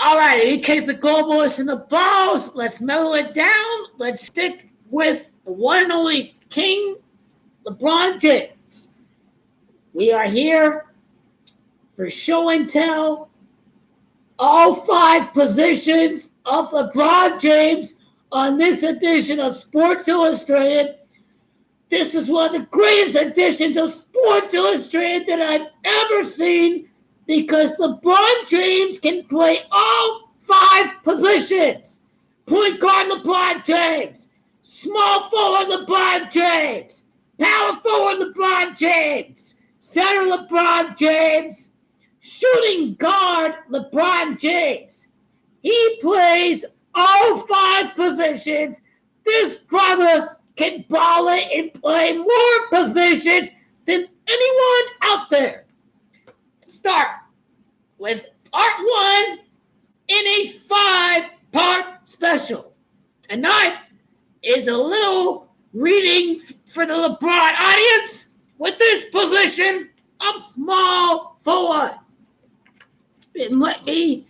All right, EK the Globalists and the Balls. Let's mellow it down. Let's stick with the one and only King, LeBron James. We are here for show and tell. All 5 positions of LeBron James on this edition of Sports Illustrated. This is one of the greatest editions of Sports Illustrated that I've ever seen, because LeBron James can play all 5 positions. Point guard LeBron James, small forward LeBron James, power forward LeBron James, center LeBron James, shooting guard LeBron James. He plays all 5 positions. This brother can ball it and play more positions than anyone out there. Start with part 1 in a 5-part special. Tonight is a little reading for the LeBron audience with this position of small forward. And let me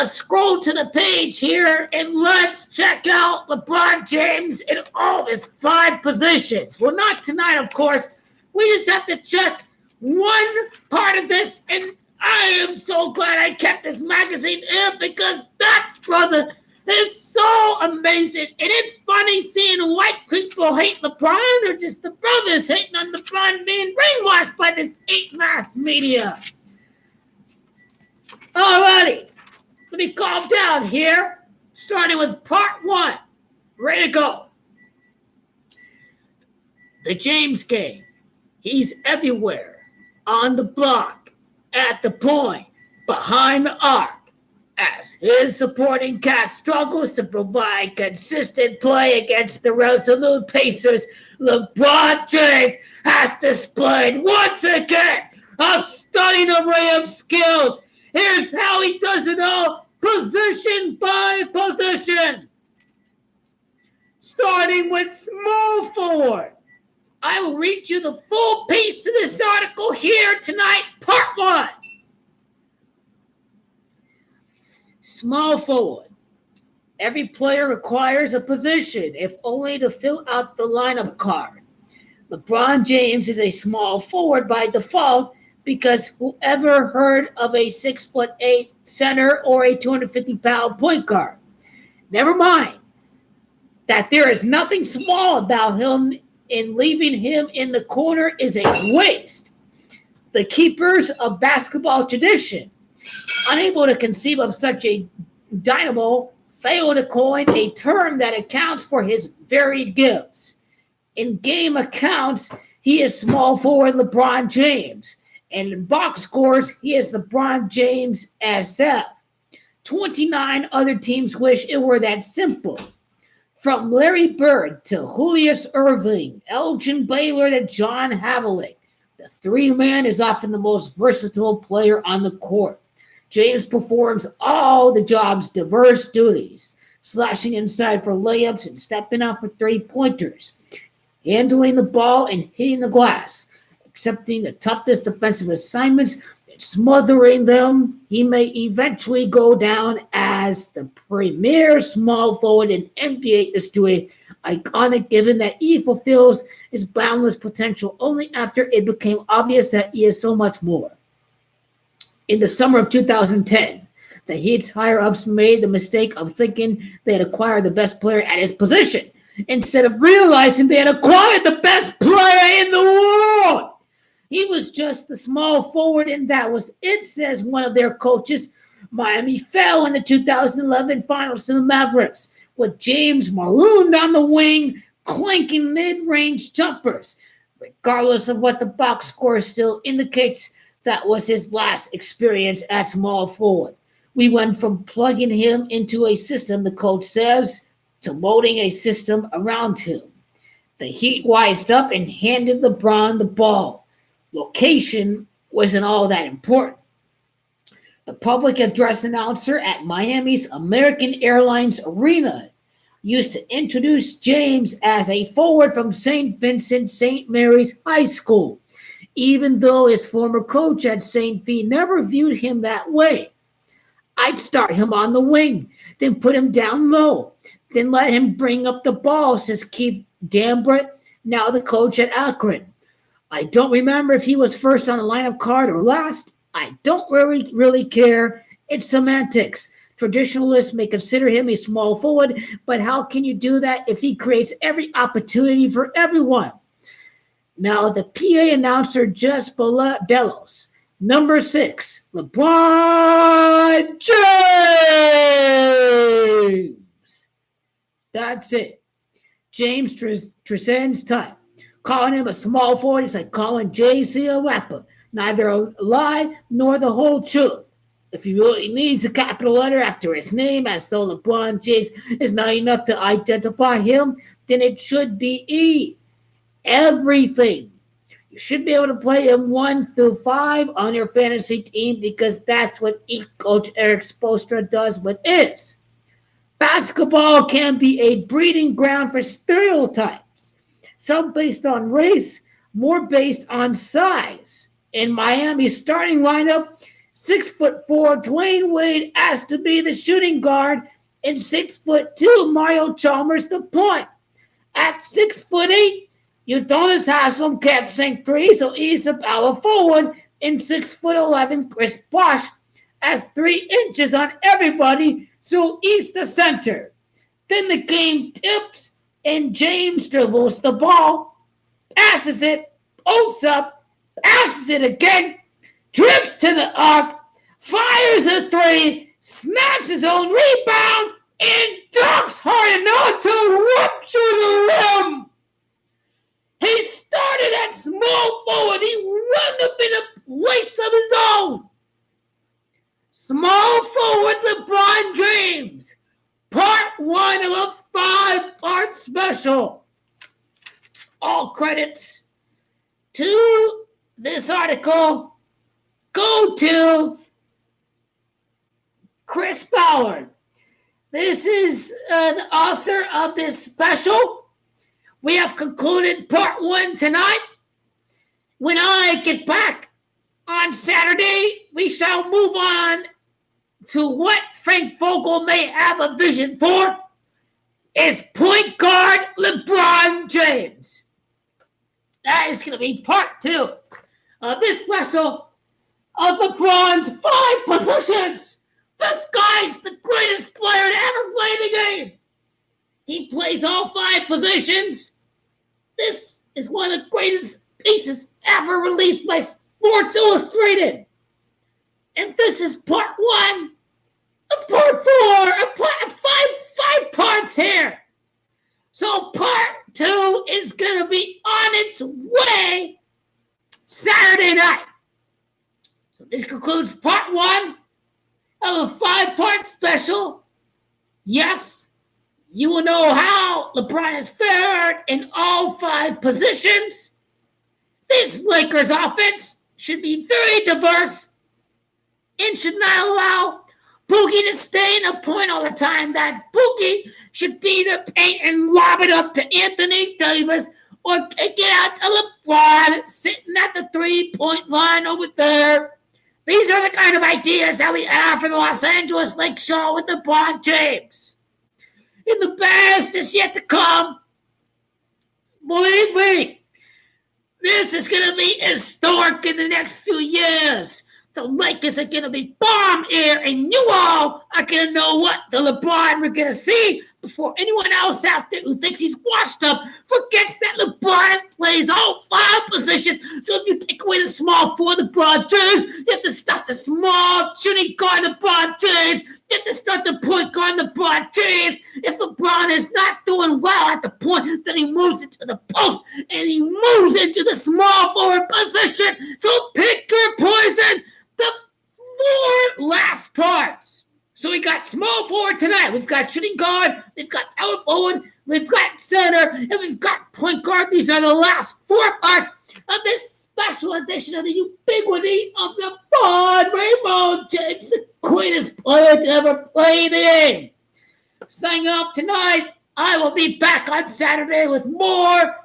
scroll to the page here and let's check out LeBron James in all of his 5 positions. Well, not tonight, of course. We just have to check one part of this, and I am so glad I kept this magazine in, because that brother is so amazing. And it's funny seeing white people hate LeBron. They're just the brothers hating on LeBron, being brainwashed by this 8-mass media. Alrighty, let me calm down here. Starting with part 1. Ready to go. The James game. He's everywhere. On the block, at the point, behind the arc. As his supporting cast struggles to provide consistent play against the resolute Pacers, LeBron James has displayed once again a stunning array of skills. Here's how he does it all, position by position. Starting with small forward. I will read you the full piece to this article here tonight, part 1. Small forward. Every player requires a position, if only to fill out the lineup card. LeBron James is a small forward by default, because whoever heard of a 6'8" center or a 250-pound point guard? Never mind that there is nothing small about him, and leaving him in the corner is a waste. The keepers of basketball tradition, unable to conceive of such a dynamo, fail to coin a term that accounts for his varied gifts. In game accounts, he is small forward LeBron James. And in box scores, he is LeBron James SF. 29 other teams wish it were that simple. From Larry Bird to Julius Erving, Elgin Baylor to John Havlicek, the 3-man is often the most versatile player on the court. James performs all the job's diverse duties, slashing inside for layups and stepping out for 3-pointers, handling the ball and hitting the glass. Accepting the toughest defensive assignments and smothering them, he may eventually go down as the premier small forward in NBA history, iconic given that he fulfills his boundless potential only after it became obvious that he is so much more. In the summer of 2010, the Heat's higher-ups made the mistake of thinking they had acquired the best player at his position, instead of realizing they had acquired the best player in the world. He was just the small forward, and that was it, says one of their coaches. Miami fell in the 2011 finals to the Mavericks, with James marooned on the wing, clanking mid-range jumpers. Regardless of what the box score still indicates, that was his last experience at small forward. We went from plugging him into a system, the coach says, to molding a system around him. The Heat wised up and handed LeBron the ball. Location wasn't all that important. The public address announcer at Miami's American Airlines Arena used to introduce James as a forward from St. Vincent St. Mary's High School, even though his former coach at St. V never viewed him that way. I'd start him on the wing, then put him down low, then let him bring up the ball, says Keith Dambrett, now the coach at Akron. I don't remember if he was first on the lineup card or last. I don't really care. It's semantics. Traditionalists may consider him a small forward, but how can you do that if he creates every opportunity for everyone? Now the PA announcer just bellows. Number 6, LeBron James. That's it. James transcends time. Calling him a small forward is like calling JC a rapper. Neither a lie nor the whole truth. If he really needs a capital letter after his name, as though LeBron James is not enough to identify him, then it should be E. Everything. You should be able to play him 1 through 5 on your fantasy team because that's what Coach Eric Spoelstra does with his. Basketball can be a breeding ground for stereotypes, some based on race, more based on size. In Miami's starting lineup, 6'4" Dwayne Wade asked to be the shooting guard, and 6'2" Mario Chalmers the point. At 6'8", Udonis Haslem kept saying 3, so he's a power forward, and 6'11" Chris Bosh has 3 inches on everybody, so he's the center. Then the game tips, and James dribbles the ball, passes it, posts up, passes it again, drips to the arc, fires a 3, snatches his own rebound, and dunks hard enough to rupture the rim. He started at small forward. He ran up in a place of his own. Small forward LeBron James. Part 1 of a 5-part special. All credits to this article go to Chris Ballard. This is the author of this special. We have concluded part 1 tonight. When I get back on Saturday, we shall move on to what Frank Vogel may have a vision for is point guard LeBron James. That is going to be part 2 of this special of LeBron's 5 positions. This guy's the greatest player to ever play the game. He plays all 5 positions. This is one of the greatest pieces ever released by Sports Illustrated. And this is part 1 of part 4 of five parts here. So part 2 is going to be on its way Saturday night. So this concludes part 1 of a 5-part special. Yes, you will know how LeBron has fared in all 5 positions. This Lakers offense should be very diverse and should not allow Boogie to stay in a point all the time. That Boogie should be in the paint and lob it up to Anthony Davis or kick it out to LeBron sitting at the 3-point line over there. These are the kind of ideas that we have for the Los Angeles Lakers show with LeBron James. And the best is yet to come. Believe me, this is going to be historic in the next few years. The Lakers are going to be bomb here, and you all are going to know what the LeBron we're going to see before anyone else out there who thinks he's washed up forgets that LeBron plays all 5 positions. So if you take away the small forward LeBron James, you have to start the small shooting guard LeBron James. You have to start the point guard LeBron James. If LeBron is not doing well at the point, then he moves into the post and he moves into the small forward position. So pick your poison. The 4 last parts. So we got small forward tonight. We've got shooting guard. We've got power forward. We've got center. And we've got point guard. These are the last 4 parts of this special edition of the Ubiguity of LeBron Raymond James, the greatest player to ever play the game. Signing off tonight. I will be back on Saturday with more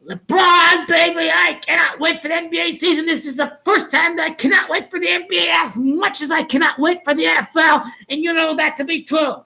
LeBron, baby, I cannot wait for the NBA season. This is the first time that I cannot wait for the NBA as much as I cannot wait for the NFL, and you know that to be true.